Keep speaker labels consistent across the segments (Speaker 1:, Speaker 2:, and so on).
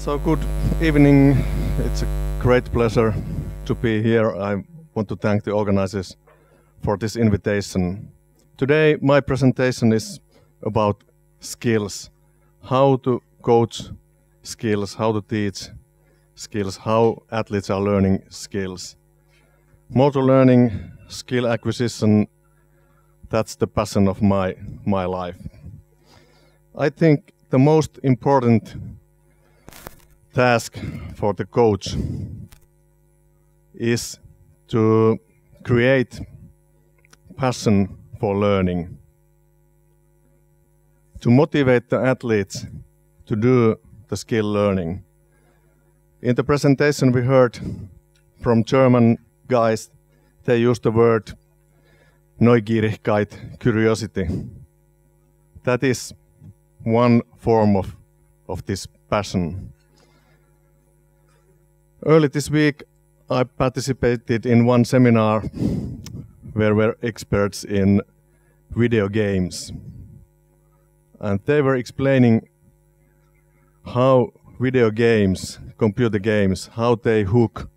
Speaker 1: So good evening. It's a great pleasure to be here. I want to thank the organizers for this invitation. Today my presentation is about skills, how to coach skills, how to teach skills, how athletes are learning skills. Motor learning, skill acquisition, that's the passion of my life. I think the most important task for the coach is to create passion for learning, to motivate the athletes to do the skill learning. In the presentation we heard from German guys, they used the word Neugierigkeit, curiosity. That is one form of this passion. Early this week I participated in one seminar where were experts in video games. And they were explaining how video games, computer games, how they hook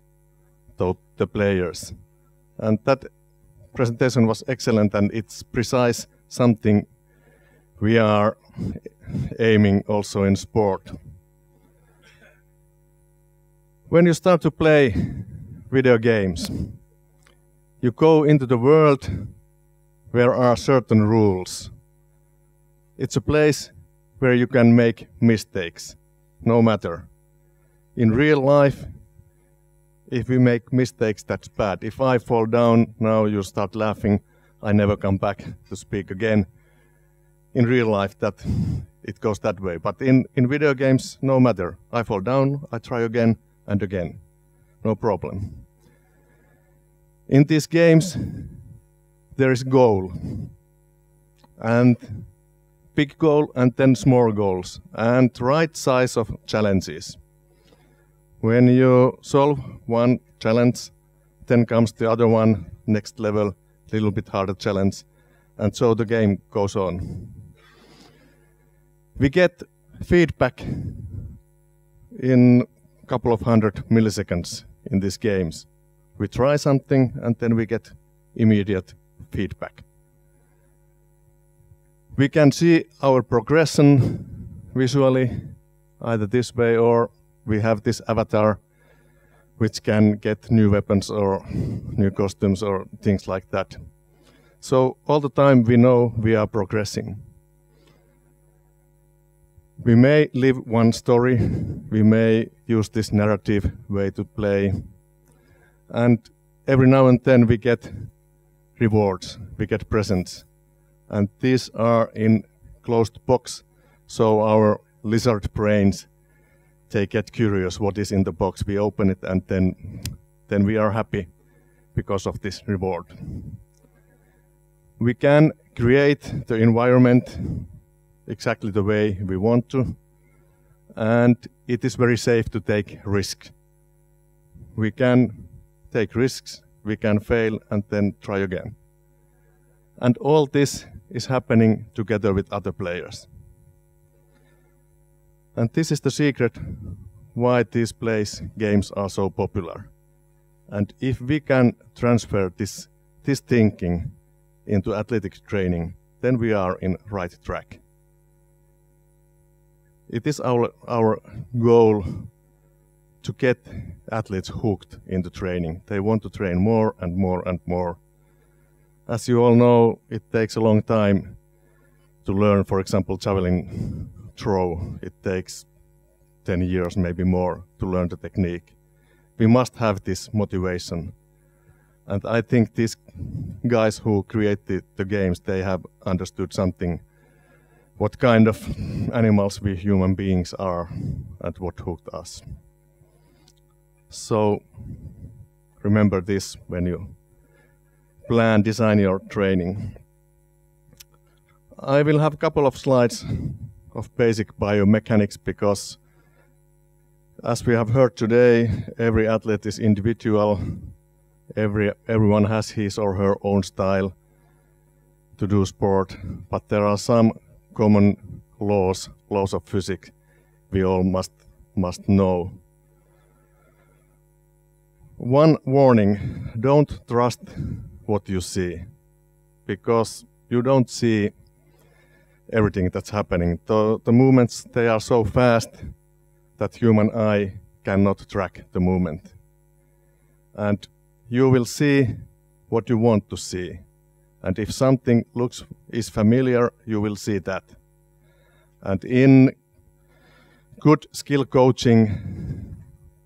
Speaker 1: the players. And that presentation was excellent, and it's precise something we are aiming also in sport. When you start to play video games, you go into the world where are certain rules. It's a place where you can make mistakes, no matter. In real life, if we make mistakes, that's bad. If I fall down, now you start laughing, I never come back to speak again. In real life, it goes that way. But in video games, no matter. I fall down, I try again and again. No problem. In these games, there is goal. And big goal and then small goals. And right size of challenges. When you solve one challenge, then comes the other one, next level, little bit harder challenge, and so the game goes on. We get feedback in a couple of 100 milliseconds in these games. We try something and then we get immediate feedback. We can see our progression visually, either this way or we have this avatar which can get new weapons or new costumes or things like that. So all the time we know we are progressing. We may live one story, we may use this narrative way to play, and every now and then we get rewards, we get presents. And these are in closed box, so our lizard brains, they get curious what is in the box. We open it and then we are happy because of this reward. We can create the environment exactly the way we want to, and it is very safe to take risks. We can take risks, we can fail and then try again. And all this is happening together with other players. And this is the secret why these games are so popular. And if we can transfer this thinking into athletic training, then we are in right track. It is our goal to get athletes hooked into training. They want to train more and more and more. As you all know, it takes a long time to learn, for example, javelin throw. It takes 10 years, maybe more, to learn the technique. We must have this motivation. And I think these guys who created the games, they have understood something, what kind of animals we human beings are and what hooked us. So remember this when you design your training. I will have a couple of slides of basic biomechanics because, as we have heard today, every athlete is individual. Everyone has his or her own style to do sport, but there are some common laws of physics we all must must know. One warning, don't trust what you see, because you don't see everything that's happening. The movements, they are so fast that human eye cannot track the movement. And you will see what you want to see. And if something is familiar, you will see that. And in good skill coaching,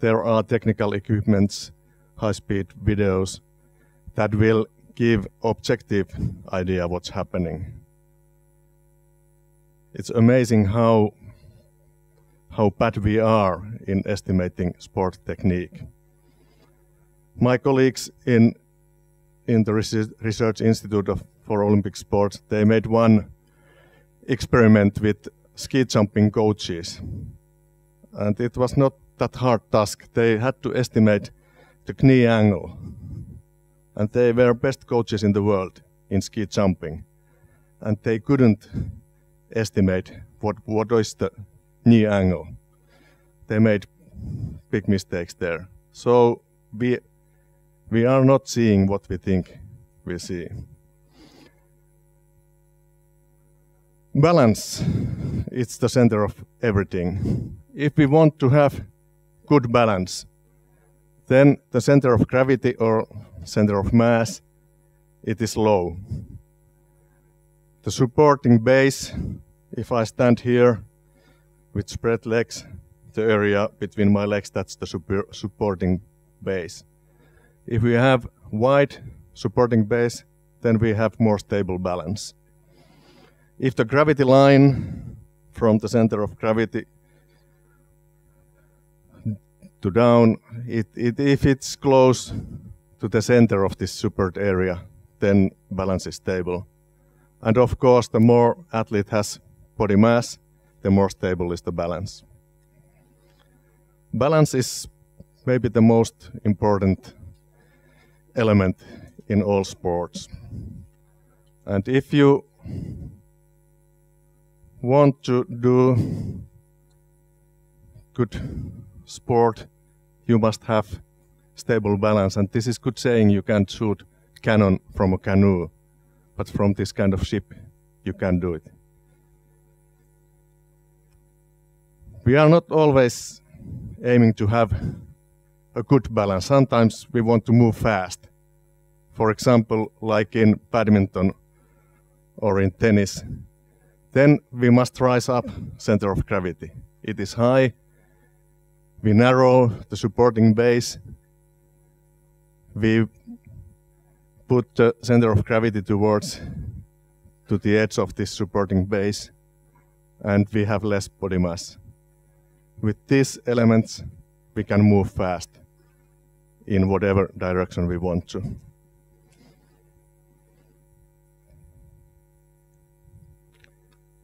Speaker 1: there are technical equipments, high-speed videos that will give objective idea what's happening. It's amazing how bad we are in estimating sport technique. My colleagues in the Research Institute for Olympic Sports, they made one experiment with ski jumping coaches. And it was not that hard task. They had to estimate the knee angle. And they were best coaches in the world in ski jumping. And they couldn't estimate what is the knee angle. They made big mistakes there. So we are not seeing what we think we see. Balance, it's the center of everything. If we want to have good balance, then the center of gravity or center of mass, it is low. The supporting base, if I stand here with spread legs, the area between my legs, that's the supporting base. If we have wide supporting base, then we have more stable balance. If the gravity line from the center of gravity to down, if it's close to the center of this support area, then balance is stable. And of course, the more athlete has body mass, the more stable is the balance. Balance is maybe the most important element in all sports. And if you want to do good sport, you must have stable balance. And this is good saying, you can't shoot cannon from a canoe, but from this kind of ship you can do it. We are not always aiming to have a good balance. Sometimes we want to move fast. For example, like in badminton or in tennis. Then we must rise up center of gravity. It is high. We narrow the supporting base. We put the center of gravity towards to the edge of this supporting base, and we have less body mass. With these elements, we can move fast in whatever direction we want to.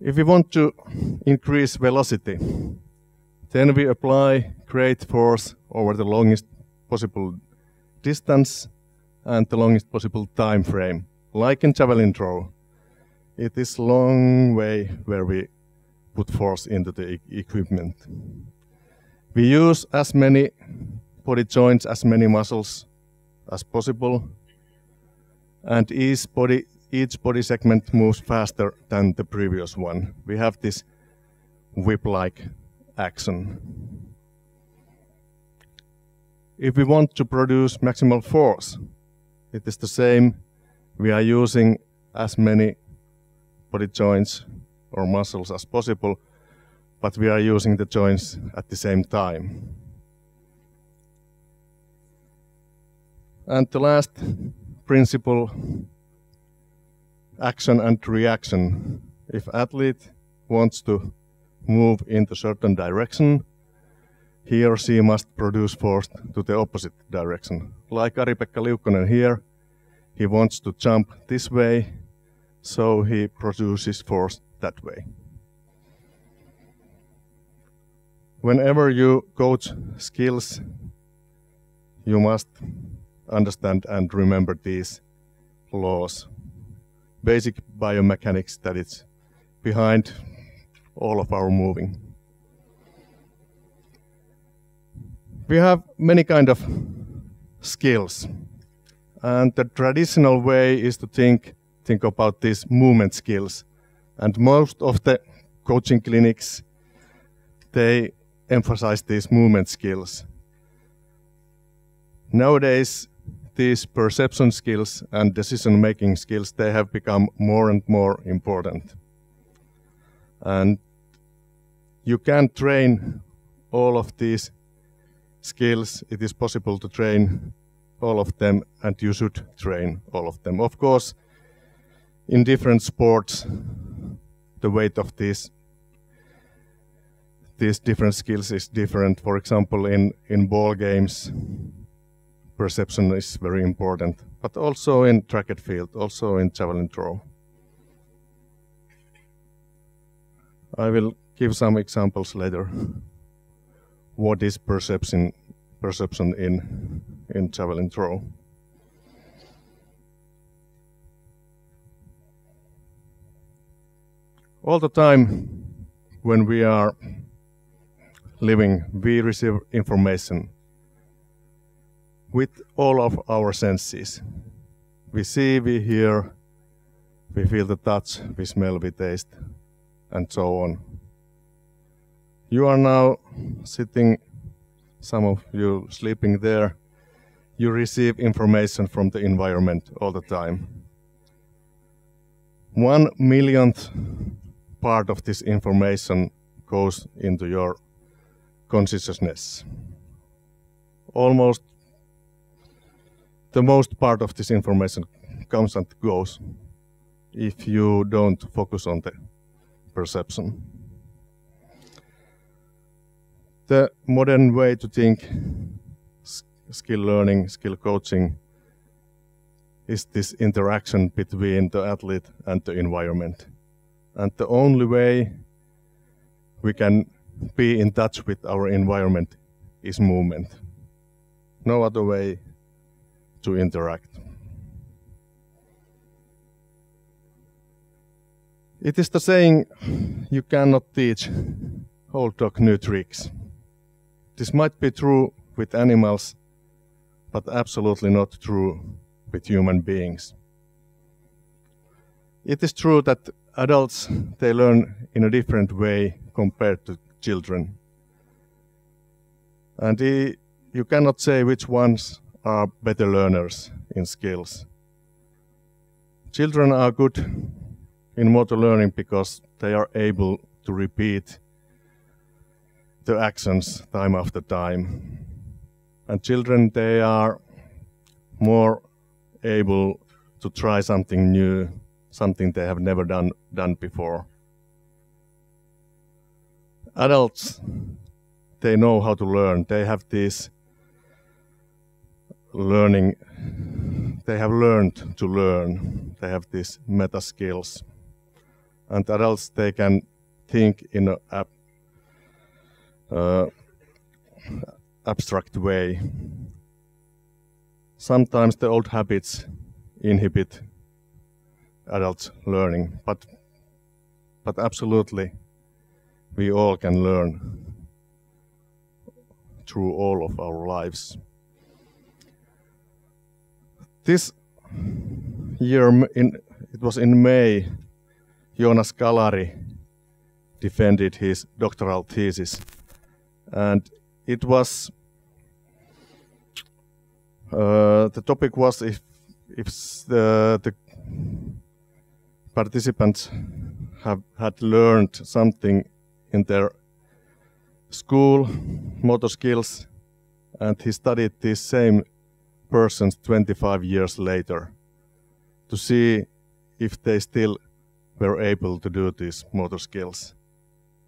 Speaker 1: If we want to increase velocity, then we apply great force over the longest possible distance and the longest possible time frame. Like in javelin throw, it is a long way where we put force into the equipment. We use as many body joints, as many muscles as possible, and each body segment moves faster than the previous one. We have this whip-like action. If we want to produce maximal force, it is the same. We are using as many body joints or muscles as possible, but we are using the joints at the same time. And the last principle, action and reaction. If athlete wants to move into certain direction, he or she must produce force to the opposite direction. Like Ari-Pekka Liukkonen here, he wants to jump this way, so he produces force that way. Whenever you coach skills, you must understand and remember these laws. Basic biomechanics that is behind all of our moving. We have many kind of skills, and the traditional way is to think about these movement skills. And most of the coaching clinics, they emphasize these movement skills. Nowadays, these perception skills and decision-making skills, they have become more and more important. And you can train all of these skills. It is possible to train all of them, and you should train all of them. Of course, in different sports, the weight of these different skills is different. For example, in ball games, perception is very important, but also in track and field, also in javelin throw. I will give some examples later. What is perception in javelin throw? All the time when we are living, we receive information with all of our senses. We see, we hear, we feel the touch, we smell, we taste, and so on. You are now sitting, some of you sleeping there. You receive information from the environment all the time. 1/1,000,000th part of this information goes into your consciousness. Almost the most part of this information comes and goes if you don't focus on the perception. The modern way to think skill learning, skill coaching is this interaction between the athlete and the environment. And the only way we can be in touch with our environment is movement. No other way to interact. It is the saying, you cannot teach old dog new tricks. This might be true with animals, but absolutely not true with human beings. It is true that adults, they learn in a different way compared to children. And you cannot say which ones are better learners in skills. Children are good in motor learning because they are able to repeat the actions time after time. And children, they are more able to try something new, something they have never done before. Adults, they know how to learn. They have this learning, they have learned to learn. They have these meta skills. And adults, they can think in an abstract way. Sometimes the old habits inhibit adult learning, but absolutely we all can learn through all of our lives. This year, it was in May, Joonas Kalari defended his doctoral thesis, and it was the topic was if the participants had learned something in their school, motor skills, and he studied these same persons 25 years later to see if they still were able to do these motor skills.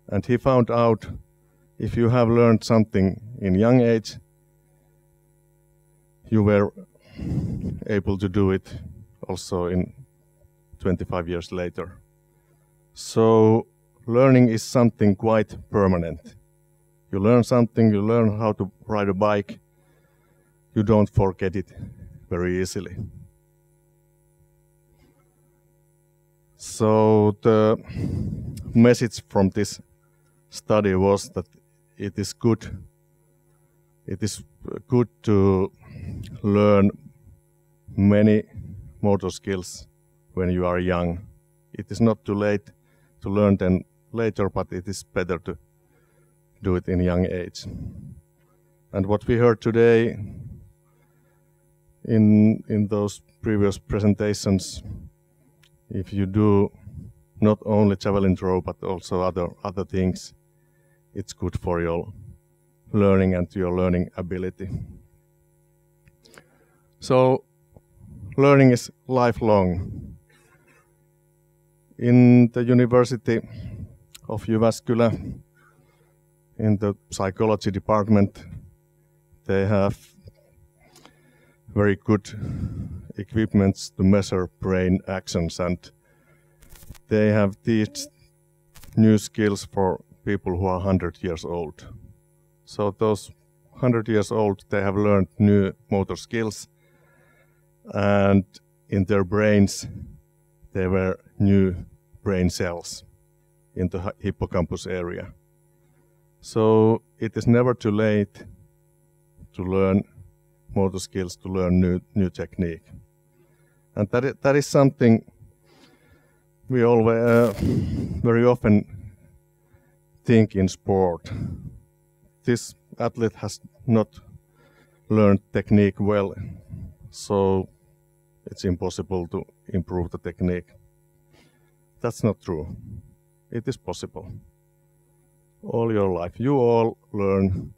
Speaker 1: And he found out if you have learned something in young age, you were able to do it also in 25 years later. So learning is something quite permanent. You learn something, you learn how to ride a bike, you don't forget it very easily. So the message from this study was that it is good It is good to learn many motor skills when you are young. It is not too late to learn them later, but it is better to do it in young age. And what we heard today in those previous presentations, if you do not only javelin throw but also other things, it's good for your learning and your learning ability. So learning is lifelong. In the University of Jyväskylä, in the psychology department, they have very good equipments to measure brain actions, and they have these new skills for people who are 100 years old. So those 100 years old, they have learned new motor skills, and in their brains there were new brain cells in the hippocampus area. So it is never too late to learn motor skills, to learn new technique. And that is something we always very often think in sport. This athlete has not learned technique well, so it's impossible to improve the technique. That's not true. It is possible. All your life, you all learn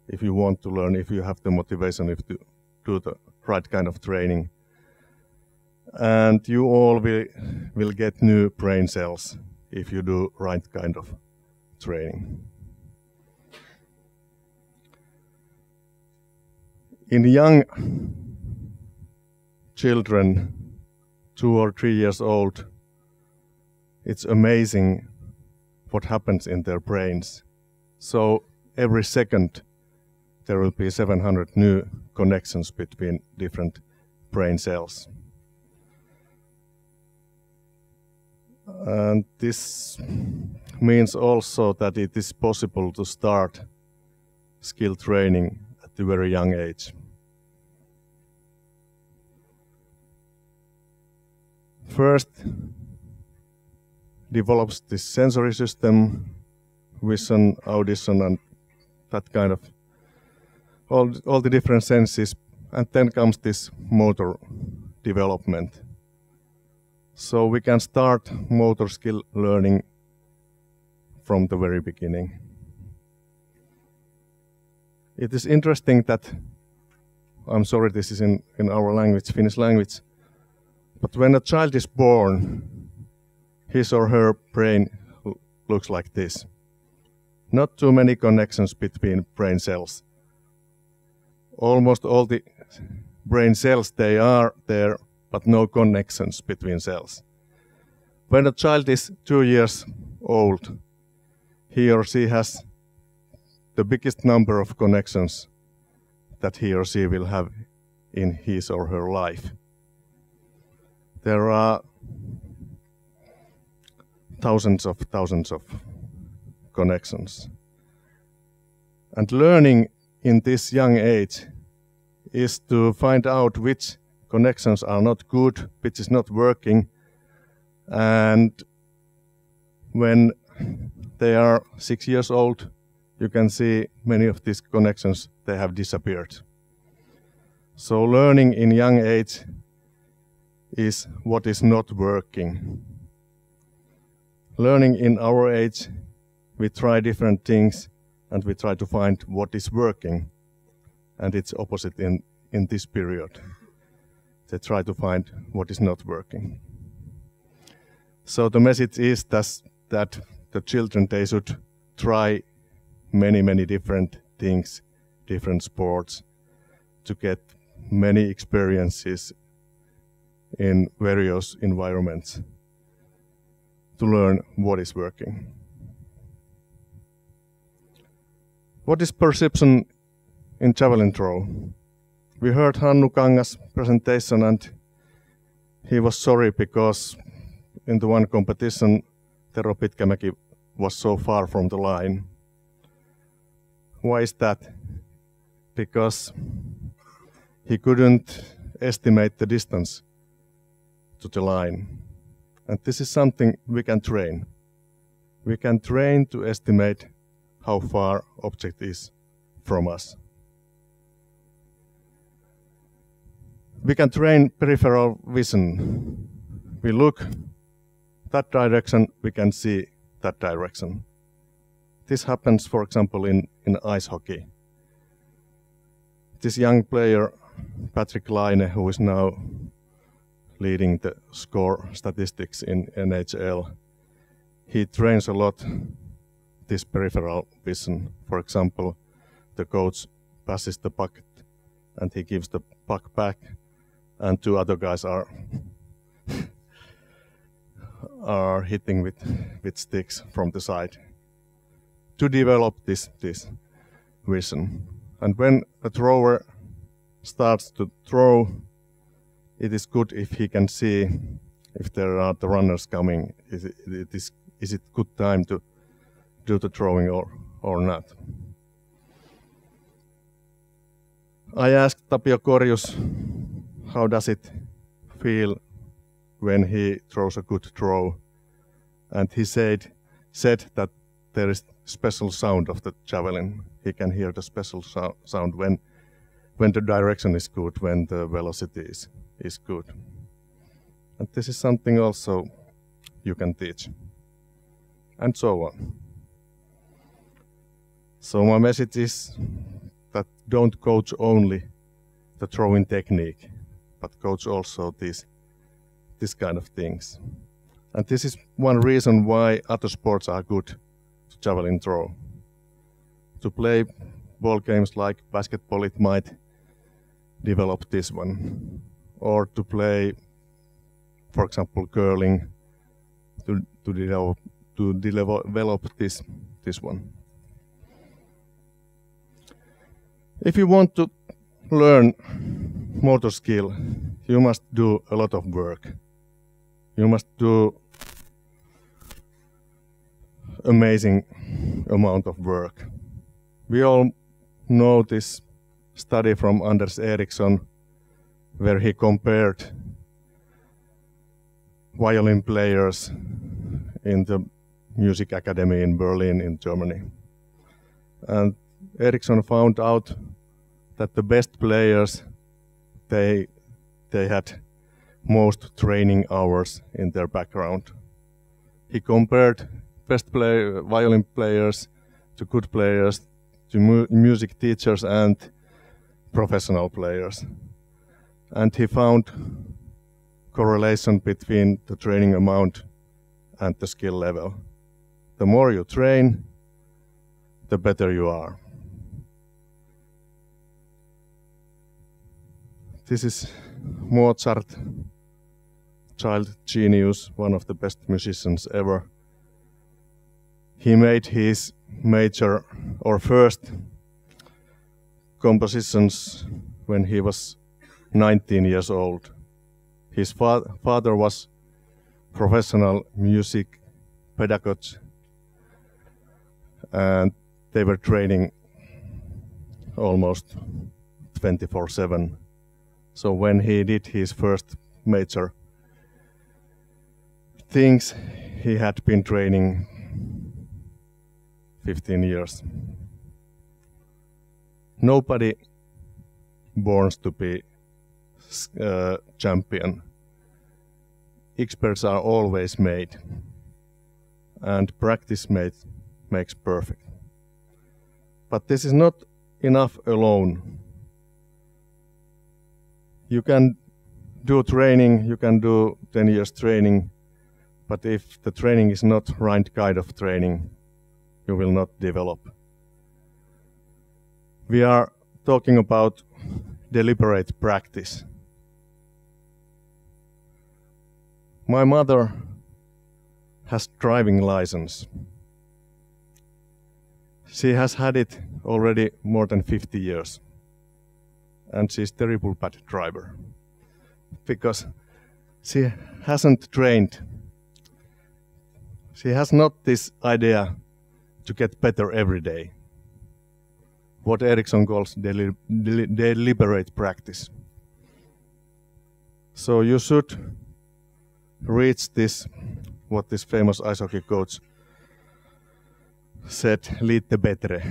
Speaker 1: if you want to learn, if you have the motivation, if to do the right kind of training. And you all will get new brain cells if you do right kind of training. In young children, 2 or 3 years old, it's amazing what happens in their brains. So every second there will be 700 new connections between different brain cells. And this means also that it is possible to start skill training at a very young age. First, develops this sensory system, vision, audition, and that kind of all the different senses, and then comes this motor development. So we can start motor skill learning from the very beginning. It is interesting that, I'm sorry this is in our language, Finnish language, but when a child is born, his or her brain looks like this. Not too many connections between brain cells. Almost all the brain cells, they are there, but no connections between cells. When a child is 2 years old, he or she has the biggest number of connections that he or she will have in his or her life. There are thousands of connections. And learning in this young age is to find out which connections are not good, which is not working, and when they are 6 years old, you can see many of these connections, they have disappeared. So learning in young age is what is not working. Learning in our age, we try different things and we try to find what is working, and it's opposite in this period. They try to find what is not working. So the message is that the children, they should try many different things, different sports, to get many experiences in various environments to learn what is working. What is perception in javelin throw? We heard Hannu Kangas' presentation, and he was sorry because in the one competition Tero because he couldn't estimate the distance to the line. And this is something we can train. We can train to estimate how far object is from us. We can train peripheral vision. We look that direction, we can see that direction. This happens, for example, in ice hockey. This young player, Patrick Laine, who is now leading the score statistics in NHL, he trains a lot this peripheral vision. For example, the coach passes the puck and he gives the puck back, and two other guys are hitting with sticks from the side to develop this vision. And when a thrower starts to throw, it is good if he can see if there are the runners coming. Is it good time to do the throwing or not? I asked Tapio Korjus how does it feel when he throws a good throw, and he said that there is special sound of the javelin. He can hear the special sound when the direction is good, when the velocity is good. And this is something also you can teach, and so on. So my message is that don't coach only the throwing technique, but coach also this kind of things. And this is one reason why other sports are good to javelin throw. To play ball games like basketball, it might develop this one. Or to play, for example, curling, to develop this one. If you want to learn motor skill, you must do a lot of work. You must do amazing amount of work. We all know this study from Anders Ericsson, where he compared violin players in the music academy in Berlin in Germany. And Ericsson found out that the best players, they had most training hours in their background. He compared best violin players to good players, to music teachers and professional players. And he found correlation between the training amount and the skill level. The more you train, the better you are. This is Mozart, child genius, one of the best musicians ever. He made his major or first compositions when he was 19 years old. His father was professional music pedagogue, and they were training almost 24/7. So when he did his first major things, he had been training 15 years. Nobody born to be champion. Experts are always made, and practice makes perfect. But this is not enough alone. You can do training, you can do 10 years training, but if the training is not right kind of training, you will not develop. We are talking about deliberate practice. My mother has driving license. She has had it already more than 50 years. And she's a terrible bad driver because she hasn't trained. She has not this idea to get better every day. what Ericsson calls deliberate practice. So you should reach this, what this famous ice hockey coach said, lite bättre,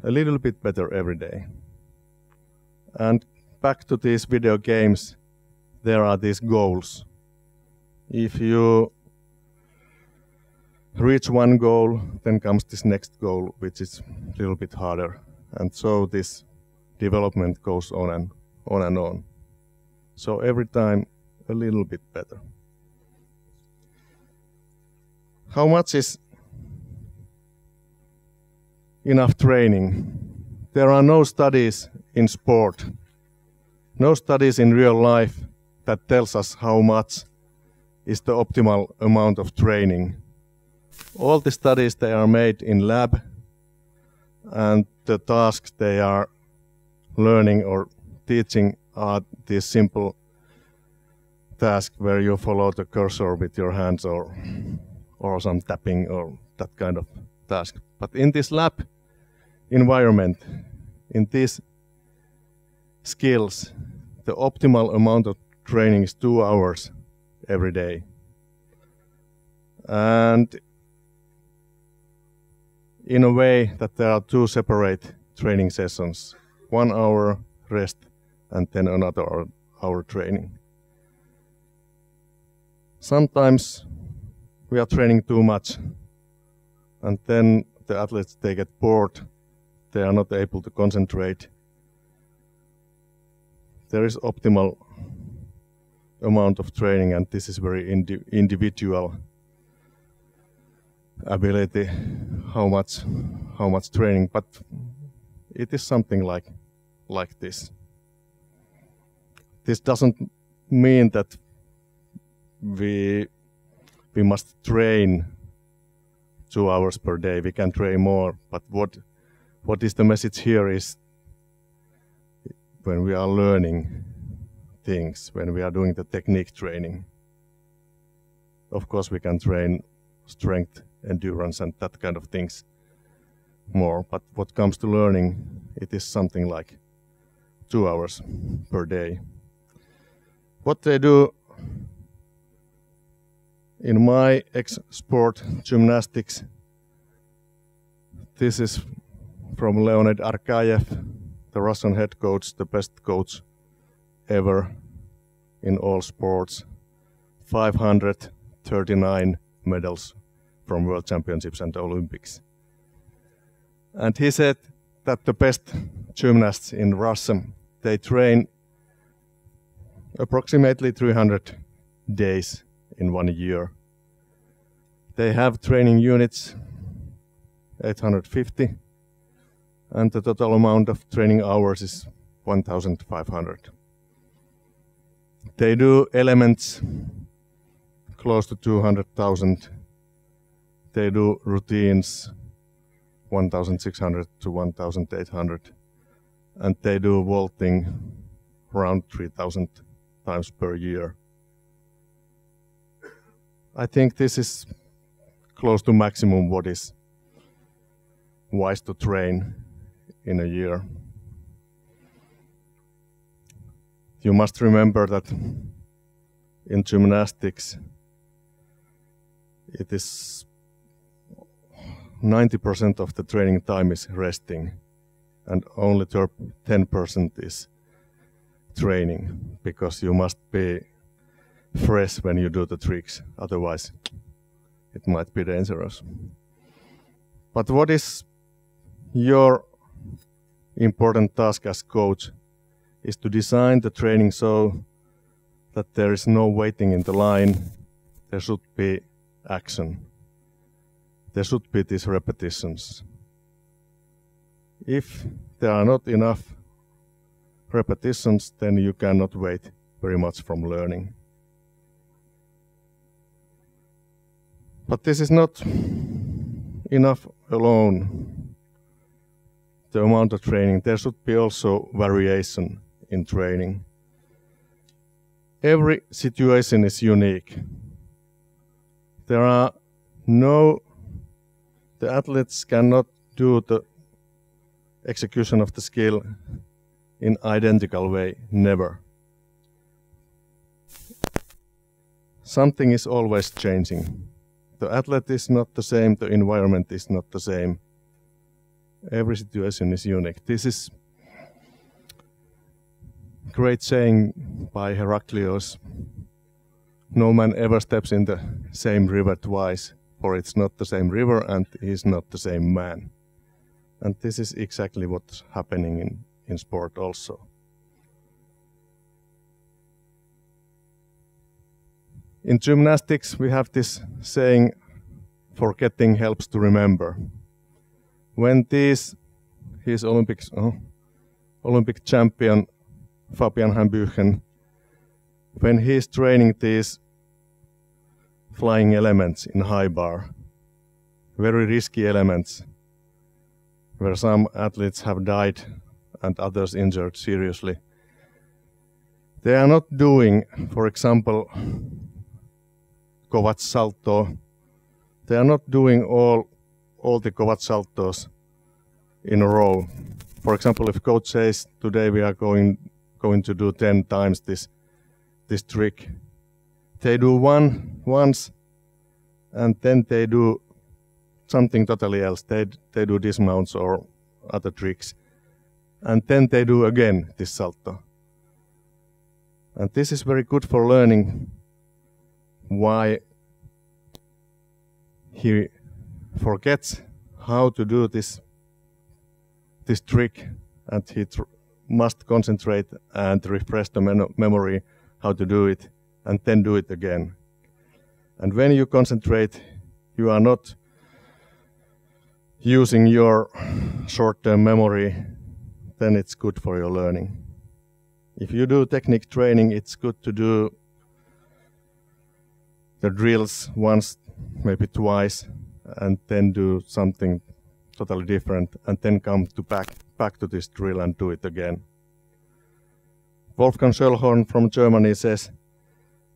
Speaker 1: a little bit better every day. And back to these video games, there are these goals. If you reach one goal, then comes this next goal, which is a little bit harder. And so this development goes on and on and on. So every time a little bit better. How much is enough training? There are no studies in sport, no studies in real life that tells us how much is the optimal amount of training. All the studies, they are made in lab, and the tasks they are learning or teaching are these simple tasks where you follow the cursor with your hands or some tapping or that kind of task. But in this lab environment, in these skills, the optimal amount of training is 2 hours every day. And in a way that there are 2 separate training sessions, 1 hour rest and then another hour training. Sometimes we are training too much, and then the athletes, they get bored, they are not able to concentrate. There is optimal amount of training, and this is very individual ability, how much training, but it is something like this. This doesn't mean that we must train 2 hours per day. We can train more, but what is the message here is when we are learning things, when we are doing the technique training. Of course, we can train strength, endurance, and that kind of things more. But what comes to learning, it is something like 2 hours per day. What they do in my ex-sport gymnastics, this is from Leonid Arkayev, the Russian head coach, the best coach ever in all sports. 539 medals from World Championships and Olympics. And he said that the best gymnasts in Russia, they train approximately 300 days in 1 year. They have training units 850, and the total amount of training hours is 1,500. They do elements close to 200,000. They do routines 1,600 to 1,800, and they do vaulting around 3,000 times per year. I think this is close to maximum what is wise to train in a year. You must remember that in gymnastics it is 90% of the training time is resting, and only 10% is training, because you must be fresh when you do the tricks, otherwise it might be dangerous. But what is your important task as coach is to design the training so that there is no waiting in the line. There should be action. There should be these repetitions. If there are not enough repetitions, then you cannot wait very much from learning. But this is not enough alone, the amount of training. There should be also variation in training. Every situation is unique. The athletes cannot do the execution of the skill in identical way, never. Something is always changing. The athlete is not the same, the environment is not the same. Every situation is unique. This is great saying by Heraclius. No man ever steps in the same river twice, for it's not the same river and he's not the same man. And this is exactly what's happening in sport also. In gymnastics, we have this saying, forgetting helps to remember. When his Olympic champion, Fabian Hambüchen, when he's training these flying elements in high bar, very risky elements, where some athletes have died and others injured seriously, they are not doing, for example, Kovac salto. They are not doing all the Kovac saltos in a row. For example, if coach says today we are going to do 10 times this trick, they do once, and then they do something totally else. They do dismounts or other tricks, and then they do again this salto. And this is very good for learning why he forgets how to do this trick, and he must concentrate and refresh the memory how to do it, and then do it again. And when you concentrate, you are not using your short-term memory, then it's good for your learning. If you do technique training, it's good to do the drills once, maybe twice, and then do something totally different, and then come back to this drill and do it again. Wolfgang Schöllhorn from Germany says,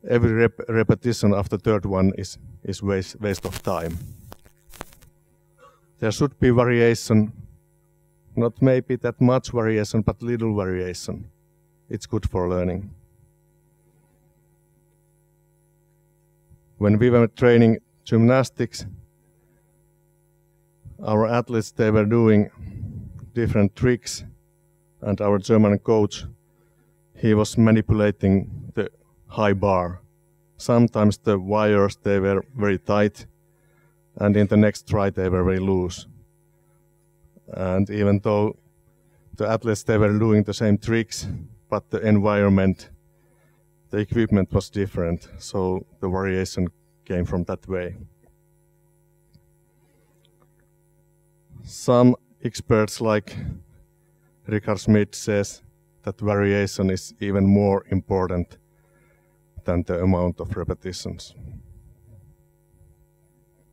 Speaker 1: every repetition after third one is waste of time. There should be variation, not maybe that much variation, but little variation. It's good for learning. When we were training gymnastics, our athletes, they were doing different tricks, and our German coach, he was manipulating the high bar. Sometimes the wires, they were very tight, and in the next try they were very loose. And even though the athletes, they were doing the same tricks, but the environment, the equipment was different, so the variation came from that way. Some experts like Richard Schmidt says that variation is even more important than the amount of repetitions.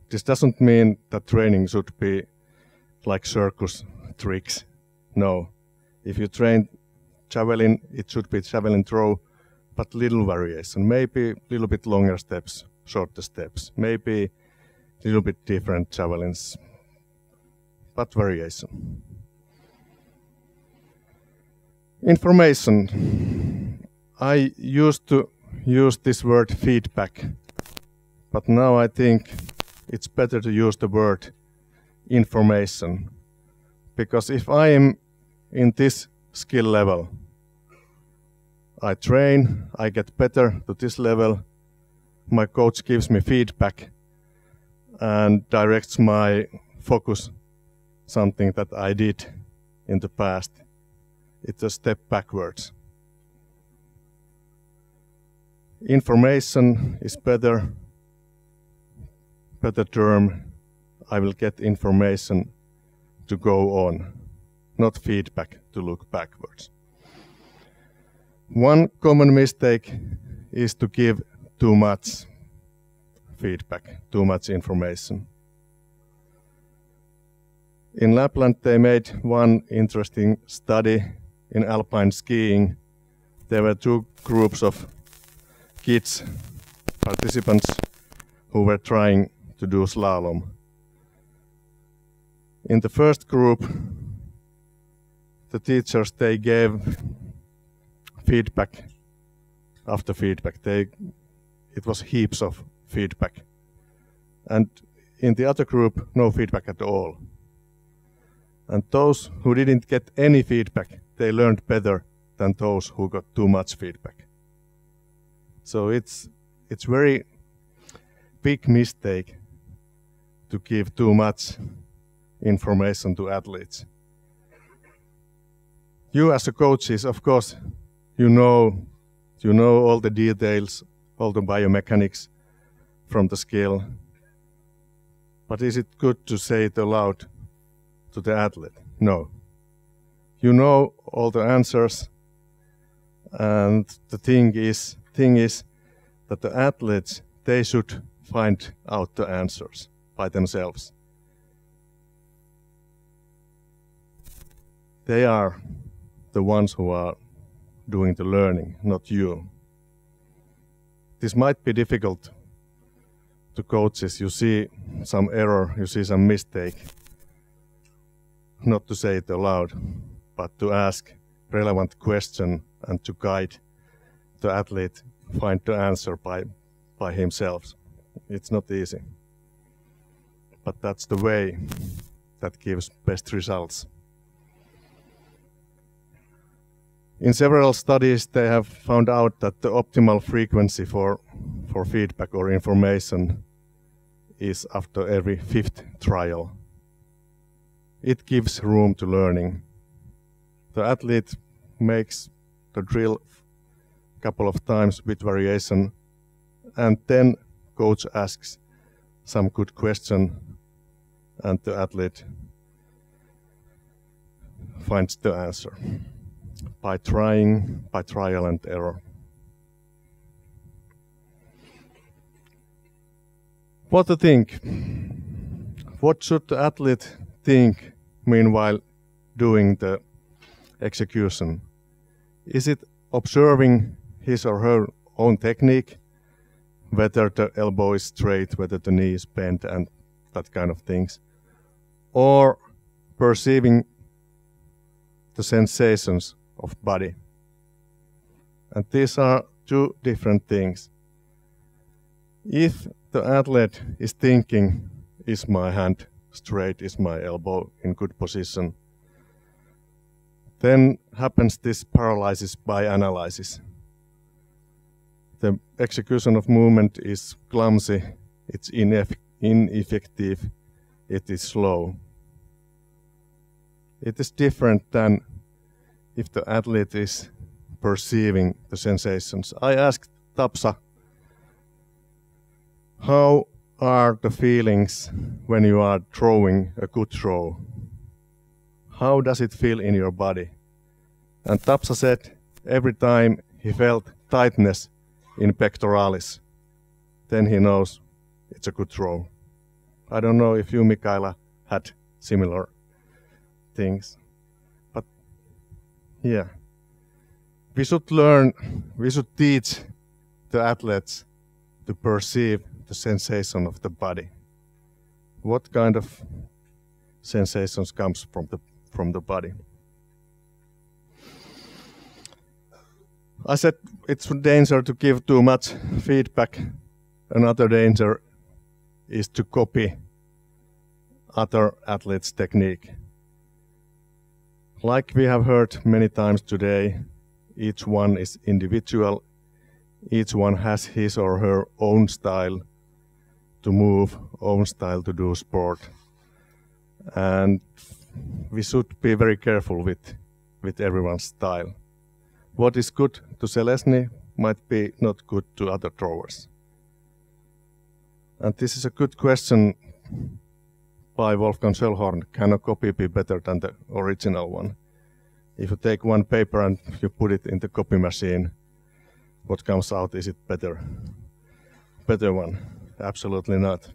Speaker 1: This doesn't mean that training should be like circus tricks. No. If you train javelin, it should be javelin throw, but little variation. Maybe a little bit longer steps, shorter steps. Maybe a little bit different javelins, but variation. Information. I used to use this word feedback, but now I think it's better to use the word information. Because if I am in this skill level, I train, I get better to this level, my coach gives me feedback and directs my focus, something that I did in the past. It's a step backwards. Information is better term. I will get information to go on, not feedback to look backwards. One common mistake is to give too much feedback, too much information. In Lapland, they made one interesting study in alpine skiing. There were two groups of kids, participants, who were trying to do slalom. In the first group, the teachers, they gave feedback after feedback. It was heaps of feedback. And in the other group, no feedback at all. And those who didn't get any feedback, they learned better than those who got too much feedback. So it's very big mistake to give too much information to athletes. You as a coaches, of course, you know all the details, all the biomechanics from the skill. But is it good to say it aloud to the athlete? No. You know all the answers, and the thing is that the athletes, they should find out the answers by themselves. They are the ones who are doing the learning, not you. This might be difficult to coaches. You see some error, you see some mistake. Not to say it aloud, but to ask relevant question and to guide the athlete find the answer by himself. It's not easy. But that's the way that gives best results. In several studies, they have found out that the optimal frequency for feedback or information is after every 5th trial. It gives room to learning. The athlete makes the drill a couple of times with variation, and then coach asks some good question, and the athlete finds the answer by trying, by trial and error. What to think? What should the athlete think meanwhile doing the execution? Is it observing his or her own technique, whether the elbow is straight, whether the knee is bent, and that kind of things, or perceiving the sensations of body? And these are two different things. If the athlete is thinking, is my hand straight, is my elbow in good position, then happens this paralysis by analysis. The execution of movement is clumsy, it's ineffective, it is slow. It is different than if the athlete is perceiving the sensations. I asked Tapsa, how are the feelings when you are throwing a good throw? How does it feel in your body? And Tapsa said every time he felt tightness in pectoralis, then he knows it's a good throw. I don't know if you, Mikaela, had similar things. But yeah, we should teach the athletes to perceive the sensation of the body. What kind of sensations comes from the body? I said it's a danger to give too much feedback. Another danger is to copy other athletes' technique. Like we have heard many times today, each one is individual. Each one has his or her own style to move, own style to do sport. And we should be very careful with everyone's style. What is good to Selesny might be not good to other throwers. And this is a good question by Wolfgang Schellhorn. Can a copy be better than the original one? If you take one paper and you put it in the copy machine, what comes out, is it better one? Absolutely not.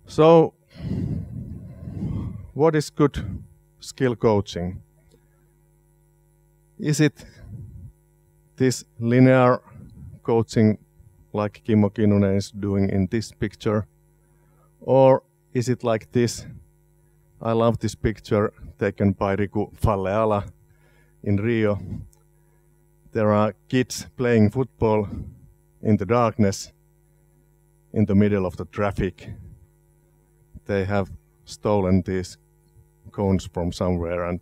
Speaker 1: So, what is good skill coaching? Is it this linear coaching like Kimmo Kinnunen is doing in this picture? Or is it like this? I love this picture taken by Riku Falleala in Rio. There are kids playing football in the darkness in the middle of the traffic. They have stolen these cones from somewhere, and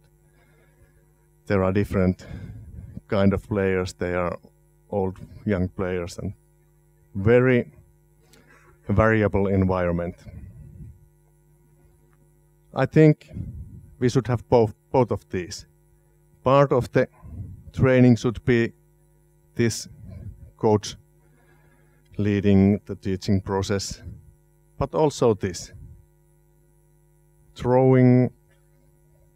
Speaker 1: there are different kind of players. They are old, young players, and very variable environment. I think we should have both of these. Part of the training should be this coach leading the teaching process, but also this. Throwing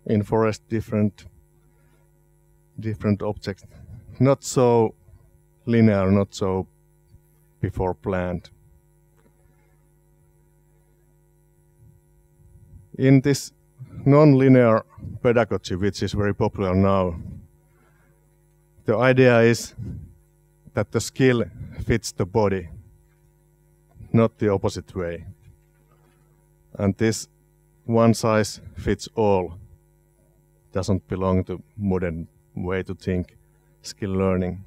Speaker 1: in forest different objects, not so linear, not so before planned. In this non-linear pedagogy, which is very popular now, the idea is that the skill fits the body, not the opposite way. And this one size fits all doesn't belong to modern way to think skill learning.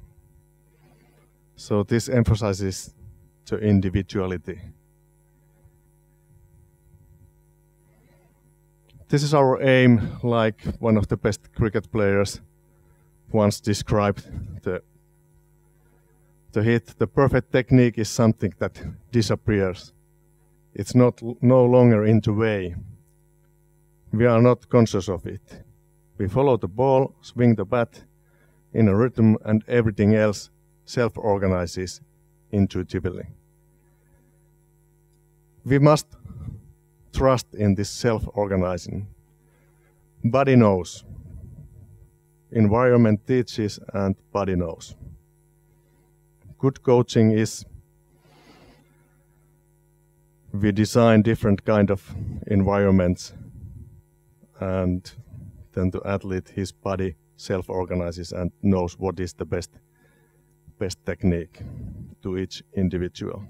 Speaker 1: So this emphasizes the individuality. This is our aim, like one of the best cricket players once described the hit. The perfect technique is something that disappears. It's no longer in the way. We are not conscious of it. We follow the ball, swing the bat in a rhythm, and everything else self-organizes intuitively. We must trust in this self-organizing. Body knows. Environment teaches and body knows. Good coaching is we design different kind of environments, and then the athlete, his body self-organizes and knows what is the best technique to each individual.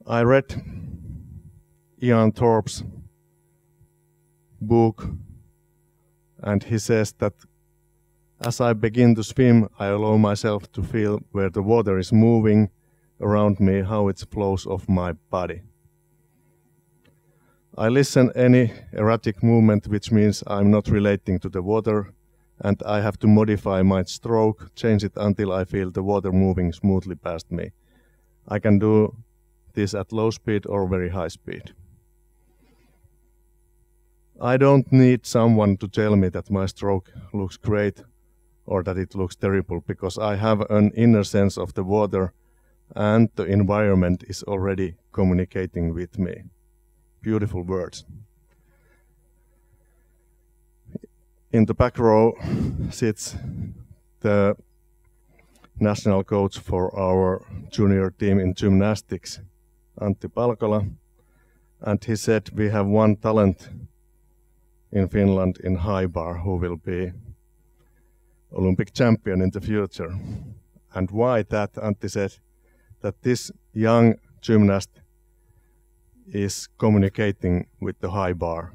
Speaker 1: I read Ian Thorpe's book, and he says that as I begin to swim, I allow myself to feel where the water is moving around me, how it flows off my body. I listen any erratic movement, which means I'm not relating to the water, and I have to modify my stroke, change it until I feel the water moving smoothly past me. I can do this at low speed or very high speed. I don't need someone to tell me that my stroke looks great or that it looks terrible, because I have an inner sense of the water and the environment is already communicating with me. Beautiful words. In the back row sits the national coach for our junior team in gymnastics, Antti Palkola, and he said we have one talent in Finland in high bar who will be Olympic champion in the future. And why that? Antti said that this young gymnast is communicating with the high bar.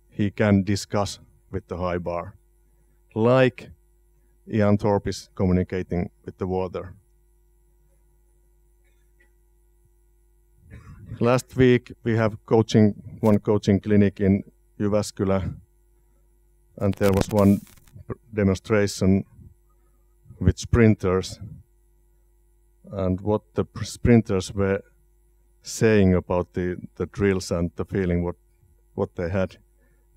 Speaker 1: He can discuss with the high bar, like Ian Thorpe is communicating with the water. Last week we have one coaching clinic in Jyväskylä, and there was one demonstration with sprinters, and what the sprinters were saying about the drills and the feeling what they had.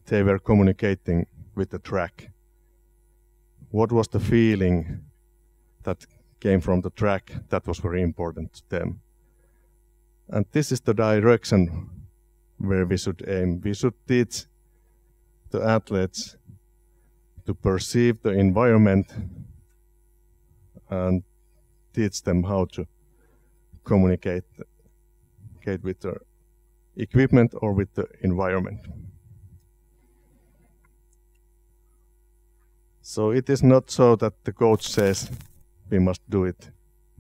Speaker 1: They were communicating with the track. What was the feeling that came from the track? That was very important to them. And this is the direction where we should aim. We should teach the athletes to perceive the environment and teach them how to communicate with the equipment or with the environment. So it is not so that the coach says we must do it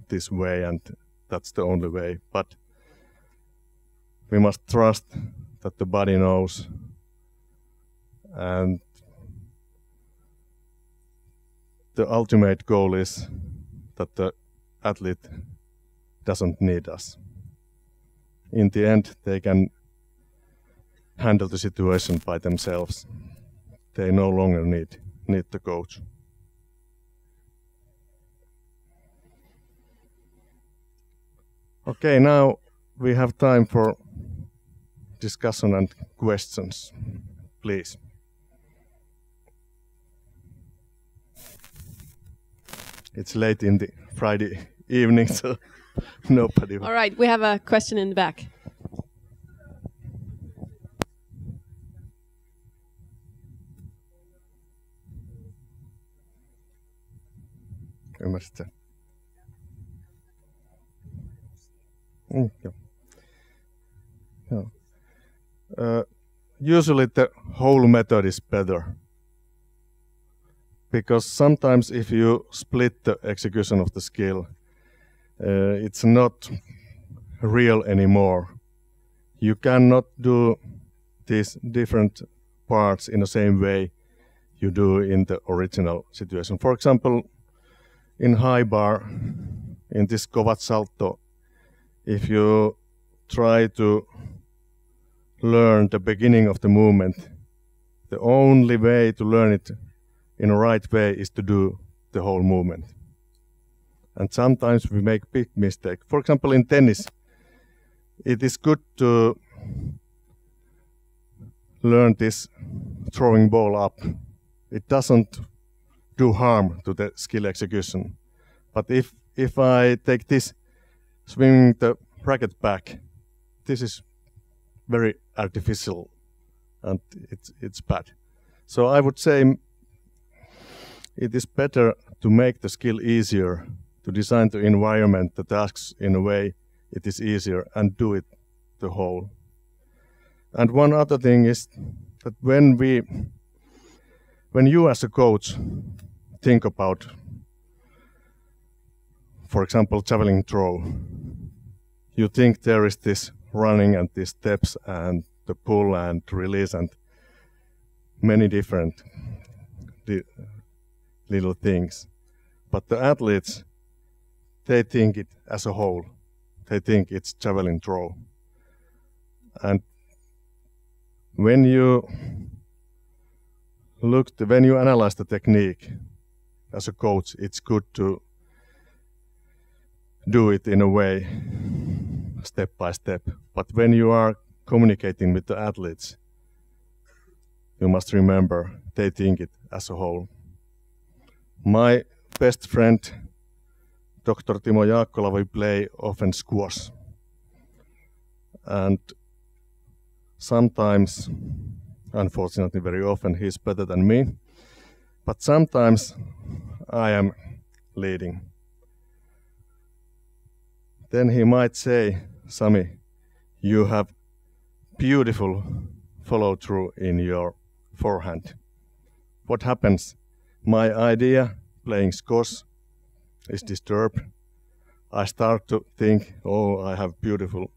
Speaker 1: this way and that's the only way, but we must trust that the body knows, and the ultimate goal is that the athlete doesn't need us. In the end, they can handle the situation by themselves. They no longer need the coach. Okay, now we have time for discussion and questions. Please. It's late in the Friday evening, so nobody.
Speaker 2: All right, we have a question in the back.
Speaker 1: Ymmärsitkö? Usually the whole method is better, because sometimes if you split the execution of the skill, it's not real anymore. You cannot do these different parts in the same way you do in the original situation. For example, in high bar, in this kovat salto, if you try to learn the beginning of the movement, the only way to learn it in a right way is to do the whole movement. And sometimes we make big mistake. For example, in tennis, it is good to learn this throwing ball up. It doesn't do harm to the skill execution. But if I take this swinging the racket back, this is very artificial and it's bad. So I would say it is better to make the skill easier, to design the environment, the tasks in a way it is easier, and do it the whole. And one other thing is that when you as a coach think about, for example, javelin throw, you think there is this running and these steps and the pull and release and many different little things. But the athletes, they think it as a whole. They think it's javelin throw. And when you analyze the technique as a coach, it's good to do it in a way, step by step. But when you are communicating with the athletes, you must remember they think it as a whole. My best friend, Dr. Timo Jaakkola, we play often squash. And sometimes, unfortunately very often, he's better than me. But sometimes I am leading. Then he might say, Sami, you have beautiful follow-through in your forehand. What happens? My idea, playing squash, is disturbed. I start to think, oh, I have beautiful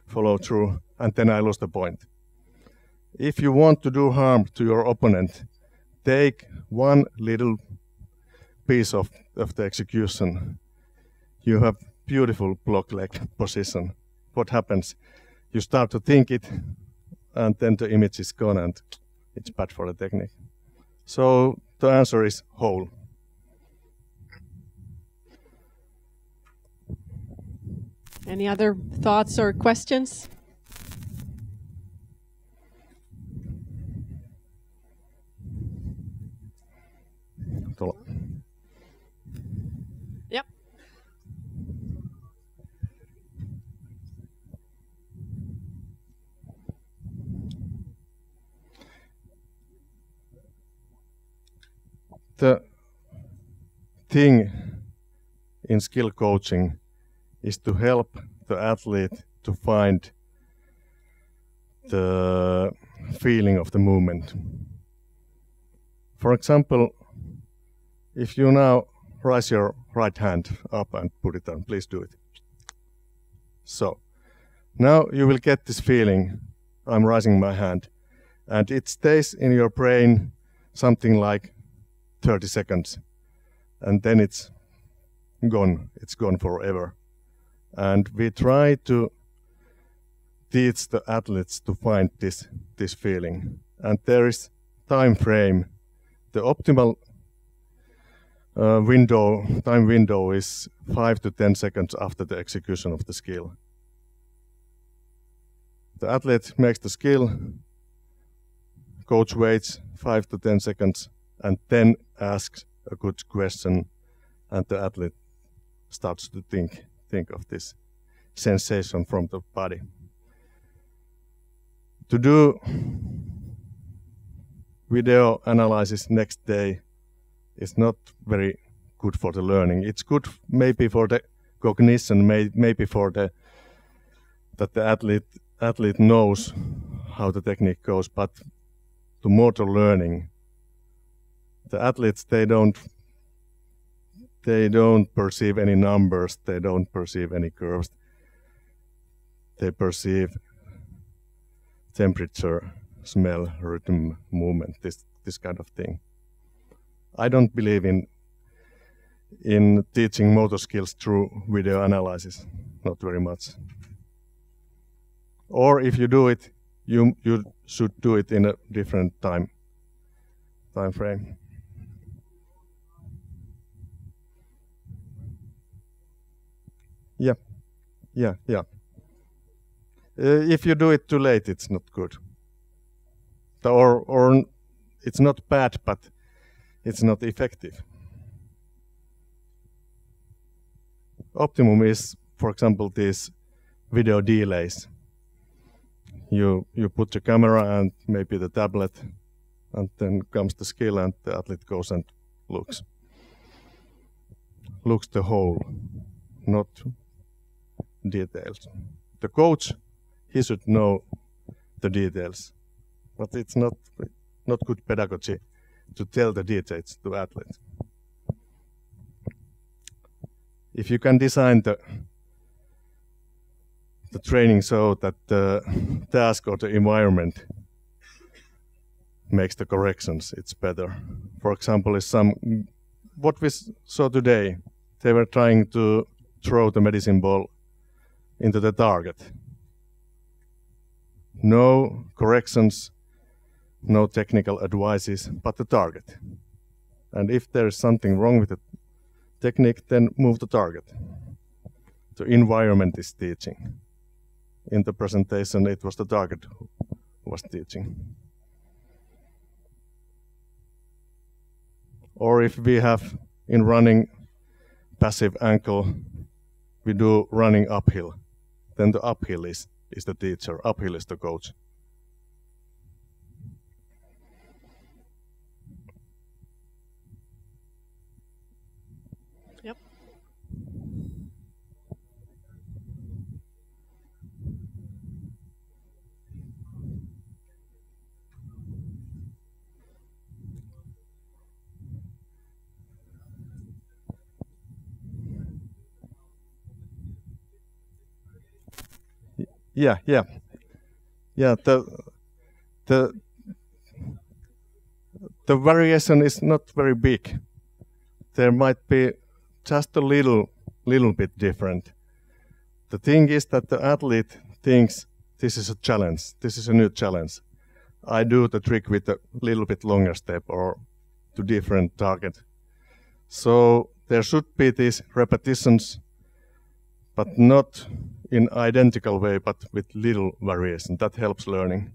Speaker 1: follow-through, and then I lose the point. If you want to do harm to your opponent, take one little piece of the execution. You have beautiful block leg position. What happens? You start to think it, and then the image is gone, and it's bad for the technique. So the answer is whole.
Speaker 2: Any other thoughts or questions? Yep.
Speaker 1: The thing in skill coaching is to help the athlete to find the feeling of the movement. For example, if you now raise your right hand up and put it down, please do it. So, Now you will get this feeling, I'm raising my hand, and it stays in your brain something like 30 seconds, and then it's gone forever. And we try to teach the athletes to find this feeling. And there is time frame. The optimal time window is 5 to 10 seconds after the execution of the skill. The athlete makes the skill, coach waits 5 to 10 seconds, and then asks a good question, and the athlete starts to think of this sensation from the body. To do video analysis next day is not very good for the learning. It's good maybe for the cognition, maybe for that the athlete knows how the technique goes, but to motor learning, the athletes, they don't perceive any numbers, they don't perceive any curves, they perceive temperature, smell, rhythm, movement, this kind of thing. I don't believe in teaching motor skills through video analysis, not very much. Or if you do it, you should do it in a different time frame. Yeah. If you do it too late, it's not good. Or it's not bad, but it's not effective. Optimum is, for example, these video delays. You put the camera and maybe the tablet, and then comes the skill, and the athlete goes and looks the whole, not details. The coach, he should know the details, but it's not good pedagogy to tell the details to athletes. If you can design the training so that the task or the environment makes the corrections, it's better. For example, what we saw today, they were trying to throw the medicine ball into the target. No corrections, no technical advices, but the target. And if there is something wrong with the technique, then move the target. The environment is teaching. In the presentation, it was the target who was teaching. Or if we have in running passive ankle, we do running uphill, then the uphill is the teacher, uphill is the coach.
Speaker 2: Yep.
Speaker 1: Yeah. The variation is not very big. There might be just a little bit different. The thing is that the athlete thinks this is a challenge, this is a new challenge. I do the trick with a little bit longer step or to different target. So there should be these repetitions, but not in identical way, but with little variation. That helps learning.